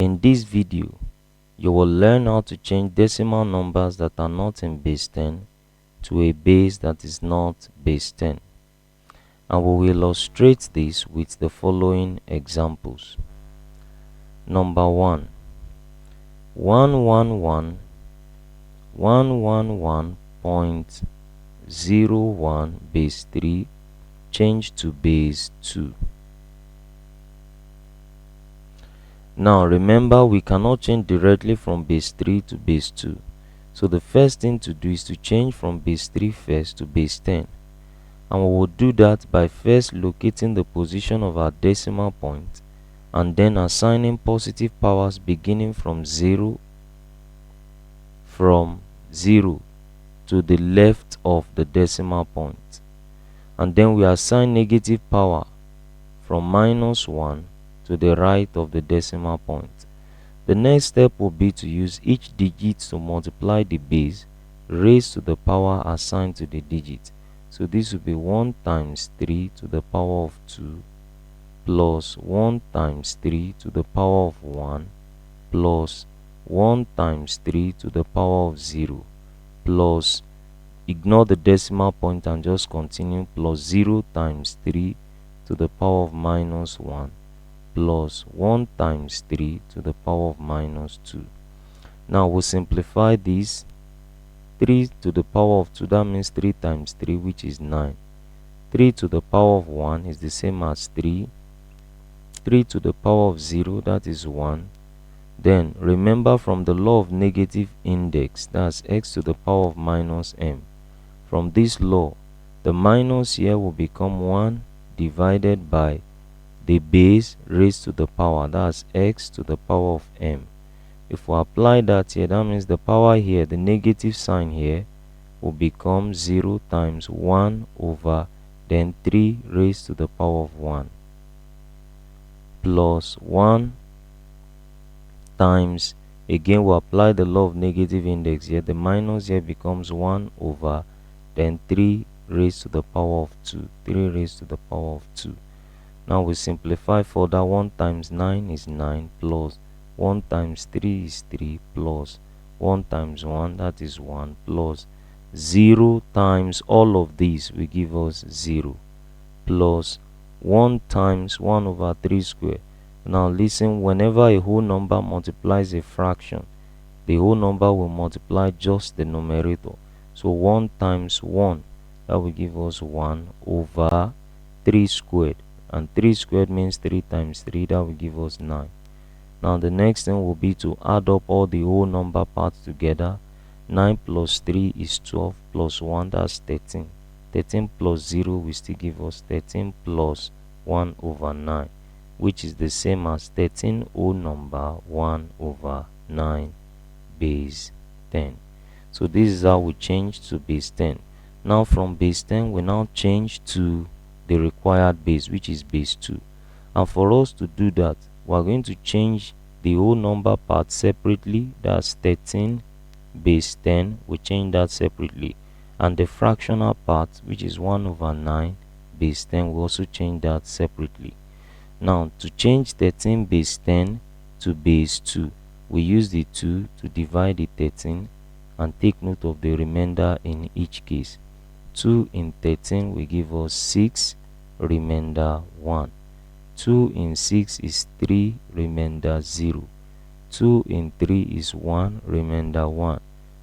In this video, you will learn how to change decimal numbers that are not in base 10 to a base that is not base 10. And we will illustrate this with the following examples. Number 1. 111.01 base 3 change to base 2. Now remember, we cannot change directly from base 3 to base 2. So the first thing to do is to change from base 3 first to base 10. And we will do that by first locating the position of our decimal point and then assigning positive powers beginning from 0 to the left of the decimal point. And then we assign negative power from -1 to the right of the decimal point. The next step will be to use each digit to multiply the base raised to the power assigned to the digit. So this will be 1 times 3 to the power of 2 plus 1 times 3 to the power of 1 plus 1 times 3 to the power of 0 plus, ignore the decimal point and just continue, plus 0 times 3 to the power of -1 plus 1 times 3 to the power of -2. Now we'll simplify this. 3 to the power of 2, that means 3 times 3, which is 9. 3 to the power of 1 is the same as 3. 3 to the power of 0, that is 1. Then remember, from the law of negative index, that's x to the power of -m. From this law, the minus here will become 1 divided by the base raised to the power, that's x to the power of m. If we apply that here, that means the power here, the negative sign here, will become 0 times 1 over then 3 raised to the power of 1 plus 1 times, again we apply the law of negative index here, the minus here becomes 1 over then 3 raised to the power of 2, 3 raised to the power of 2. Now we simplify further. 1 times 9 is 9 plus 1 times 3 is 3 plus 1 times 1, that is 1, plus 0 times all of these will give us 0 plus 1 times 1 over 3 square. Now listen, whenever a whole number multiplies a fraction, the whole number will multiply just the numerator. So 1 times 1, that will give us 1 over 3 squared. And 3 squared means 3 times 3, that will give us 9. Now the next thing will be to add up all the whole number parts together. 9 plus 3 is 12 plus 1, that's 13. 13 plus 0 will still give us 13 plus 1 over 9, which is the same as 13 whole number 1 over 9 base 10. So this is how we change to base 10. Now from base 10, we now change to the required base, which is base 2. And for us to do that, we are going to change the whole number part separately, that's 13 base 10, we change that separately, and the fractional part, which is 1 over 9 base 10, we also change that separately. Now to change 13 base 10 to base 2, we use the 2 to divide the 13 and take note of the remainder in each case. 2 in 13 will give us 6, remainder 1. 2 in 6 is 3, remainder 0. 2 in 3 is 1, remainder 1.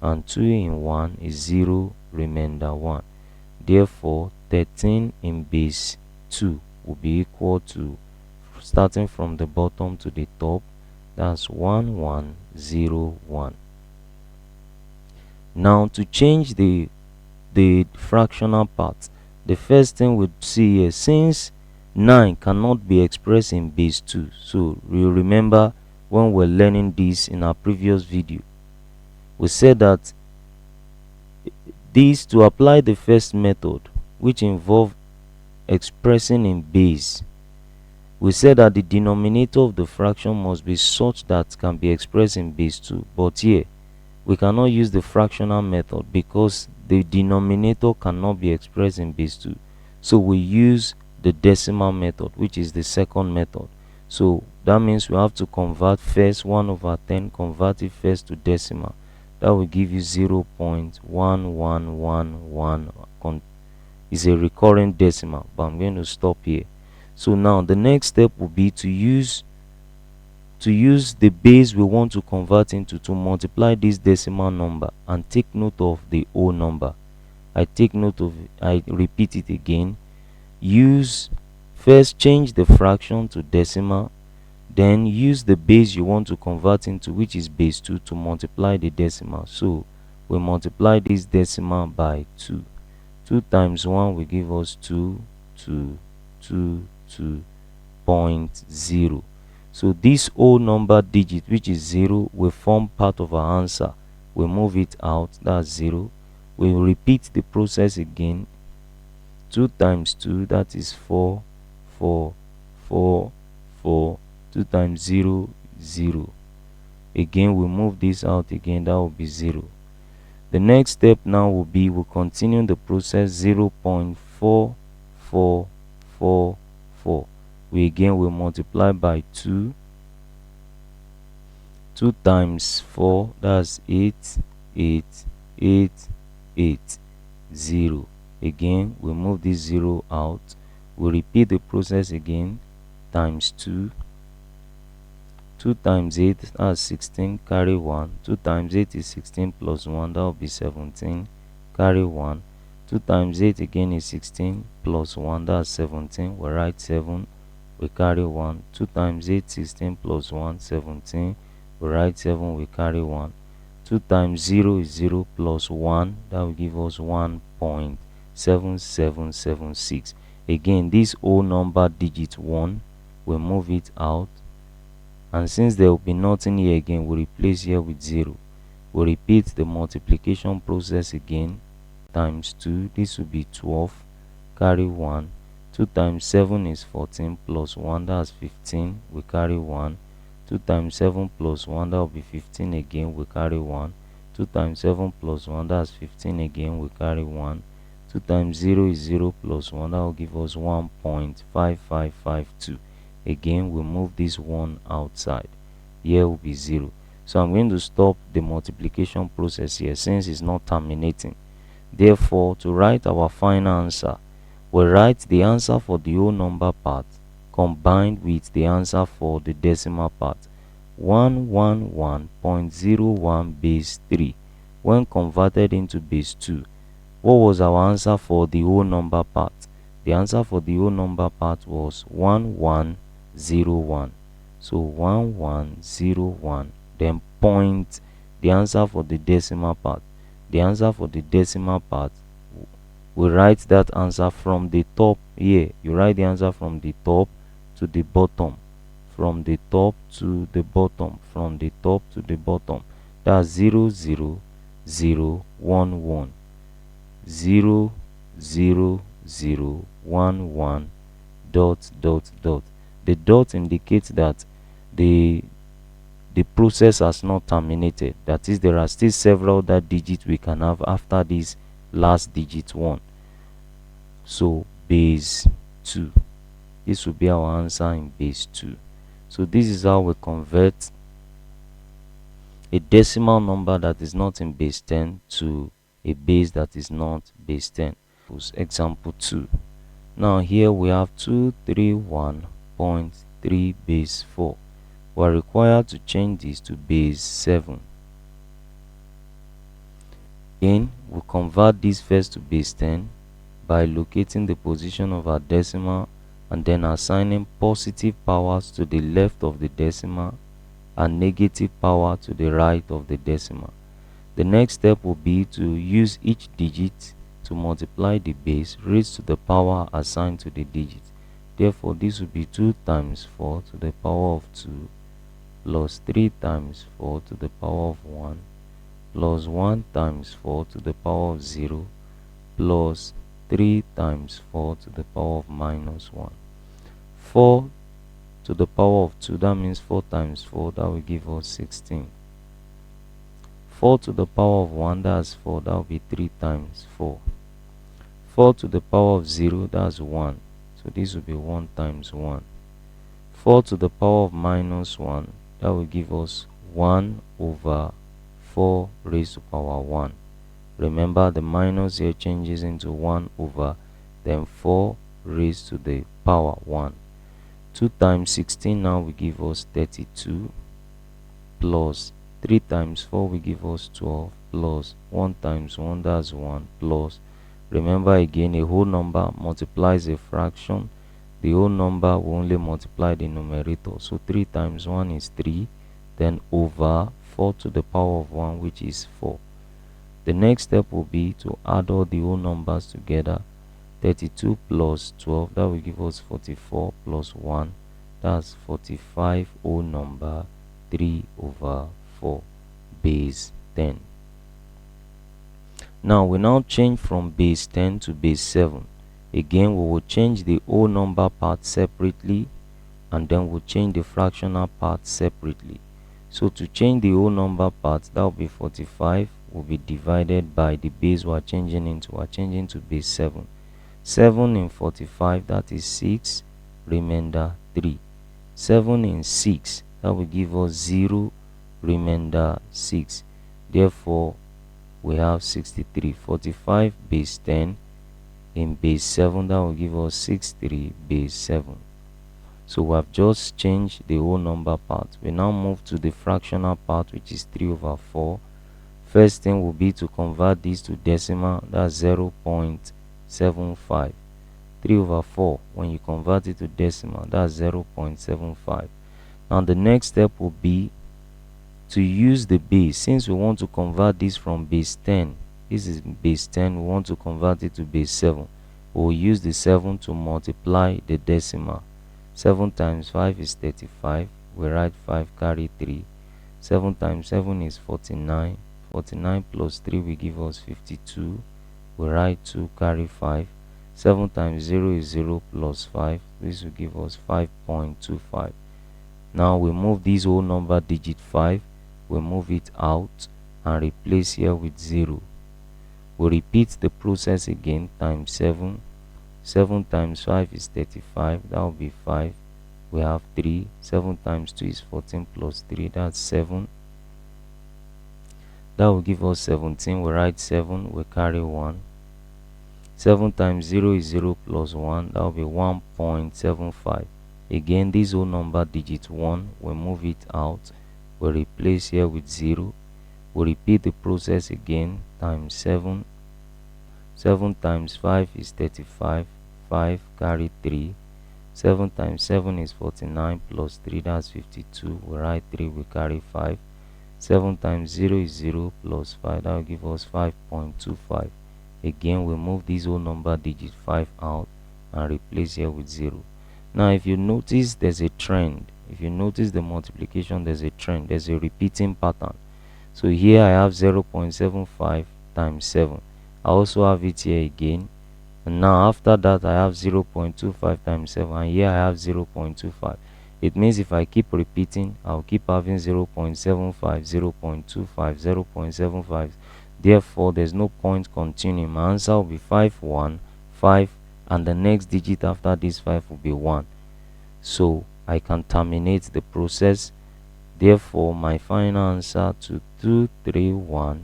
And 2 in 1 is 0, remainder 1. Therefore, 13 in base 2 will be equal to, starting from the bottom to the top, that's 1101. Now to change the fractional part, the first thing we see here, since 9 cannot be expressed in base 2, so you remember when we're learning this in our previous video, we said that this, to apply the first method, which involved expressing in base, we said that the denominator of the fraction must be such that can be expressed in base 2. But here we cannot use the fractional method because the denominator cannot be expressed in base 2. So we use the decimal method, which is the second method. So That means we have to convert first 1/10, convert it first to decimal. That will give you 0.1111. Is a recurrent decimal, but I'm going to stop here. So now the next step will be to use the base we want to convert into to multiply this decimal number and take note of the whole number. I repeat it again. First change the fraction to decimal, then use the base you want to convert into, which is base 2, to multiply the decimal. So we multiply this decimal by 2. 2 times 1 will give us 2.0. So this whole number digit, which is 0, will form part of our answer. We move it out, that's 0. We repeat the process again. 2 times 2, that is 4, 4, 4, 4. 2 times 0, 0. Again, we move this out again, that will be 0. The next step now will be, we'll continue the process. 0.4444. We again will multiply by 2. 2 times 4, that's 8, 8, 8, 8, 0. Again, we move this 0 out. We repeat the process again. Times 2. 2 times 8, that's 16, carry 1. 2 times 8 is 16 plus 1, that will be 17, carry 1. 2 times 8 again is 16 plus 1, that's 17. We write 7, we carry 1. 2 times 8, 16 plus 1, 17. We write 7, we carry 1. 2 times 0 is 0 plus 1, that will give us 1.7776. Again, this whole number digit 1, we move it out. And since there will be nothing here again, we replace here with 0. We repeat the multiplication process again. Times 2, this will be 12, carry 1. 2 times 7 is 14 plus 1, that's 15, we carry 1. 2 times 7 plus 1, that will be 15 again, we carry 1. 2 times 7 plus 1, that's 15 again, we carry 1. 2 times 0 is 0 plus 1, that will give us 1.5552. Again, we move this 1 outside. Here will be 0. So I'm going to stop the multiplication process here since it's not terminating. Therefore, to write our final answer, we write the answer for the whole number part combined with the answer for the decimal part. 111.01 base 3 when converted into base 2. What was our answer for the whole number part? The answer for the whole number part was 1101. So 1101. Then point the answer for the decimal part. The answer for the decimal part, we write that answer from the top here. You write the answer from the top to the bottom. From the top to the bottom. From the top to the bottom. That's 00011. 00011 dot dot dot. The dot indicates that the process has not terminated. That is, there are still several other digits we can have after this last digit 1. So base 2. This will be our answer in base 2. So this is how we convert a decimal number that is not in base 10 to a base that is not base 10. Example 2. Now here we have 231.3 base 4. We are required to change this to base 7. Again, we convert this first to base 10 by locating the position of our decimal and then assigning positive powers to the left of the decimal and negative power to the right of the decimal. The next step will be to use each digit to multiply the base raised to the power assigned to the digit. Therefore, this will be 2 times 4 to the power of 2 plus 3 times 4 to the power of 1 plus 1 times 4 to the power of 0 plus 3 times 4 to the power of minus 1. 4 to the power of 2, that means 4 times 4, that will give us 16. 4 to the power of 1, that's 4, that will be 3 times 4. 4 to the power of 0, that's 1. So this will be 1 times 1. 4 to the power of minus 1, that will give us 1 over 4 raised to power 1. Remember, the minus here changes into 1 over, then 4 raised to the power 1. 2 times 16 now will give us 32, plus 3 times 4 will give us 12, plus 1 times 1, that's 1, plus, remember again, a whole number multiplies a fraction. The whole number will only multiply the numerator. So 3 times 1 is 3, then over 4 to the power of 1, which is 4. The next step will be to add all the whole numbers together. 32 plus 12, that will give us 44, plus 1, that's 45 whole number, 3 over 4, base 10. Now we now change from base 10 to base 7. Again, we will change the whole number part separately, and then we'll change the fractional part separately. So to change the whole number part, that will be 45 will be divided by the base we are changing into. We are changing to base 7. 7 in 45, that is 6, remainder 3. 7 in 6, that will give us 0, remainder 6. Therefore, we have 63. 45 base 10 in base 7, that will give us 63 base 7. So we have just changed the whole number part. We now move to the fractional part, which is 3 over 4. First thing will be to convert this to decimal, that's 0.75. 3 over 4, when you convert it to decimal, that's 0.75. Now the next step will be to use the base. Since we want to convert this from base 10, this is base 10, we want to convert it to base 7. We'll use the 7 to multiply the decimal. 7 times 5 is 35. We write 5 carry 3. 7 times 7 is 49. 49 plus 3 will give us 52. We write 2 carry 5. 7 times 0 is 0 plus 5. This will give us 5.25. Now we move this whole number digit 5. We move it out and replace here with 0. We repeat the process again, times 7. 7 times 5 is 35. That will be 5. We have 3. 7 times 2 is 14 plus 3. That's 7. That will give us 17. We write 7. We carry 1. 7 times 0 is 0 plus 1. That will be 1.75. Again, this whole number digit 1. We move it out. We replace here with 0. We repeat the process again, times 7. 7 times 5 is 35. 5 carry 3. 7 times 7 is 49 plus 3, that's 52. We write 3, we carry 5. 7 times 0 is 0 plus 5, that will give us 5.25. Again, we move this whole number digit 5 out and replace here with 0. Now if you notice, there's a trend. If you notice the multiplication, there's a trend, there's a repeating pattern. So here I have 0.75 times 7. I also have it here again, and now after that I have 0.25 times 7, and here I have 0.25. It means if I keep repeating, I'll keep having 0.75, 0.25, 0.75. Therefore, there's no point continuing. My answer will be 5, 1, 5, and the next digit after this 5 will be 1. So I can terminate the process. Therefore, my final answer to 231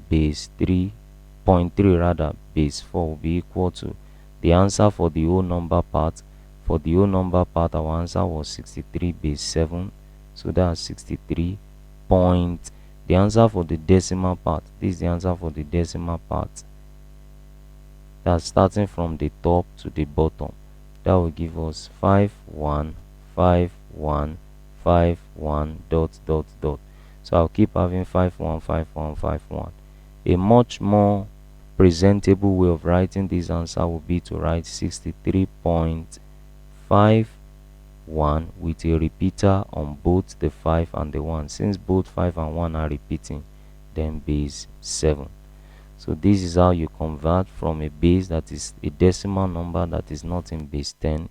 base 3.3 rather base 4 will be equal to the answer for the whole number part. For the whole number part, our answer was 63 base 7. So that's 63 point. The answer for the decimal part, this is the answer for the decimal part. That's starting from the top to the bottom. That will give us 5, 1, 5, 1, 5, 1, dot, dot, dot. So I'll keep having 5, 1, 5, 1, 5, 1. A much more presentable way of writing this answer would be to write 63.51 with a repeater on both the 5 and the 1. Since both 5 and 1 are repeating, then base 7. So this is how you convert from a base that is a decimal number that is not in base 10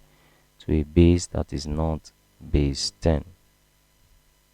to a base that is not base 10.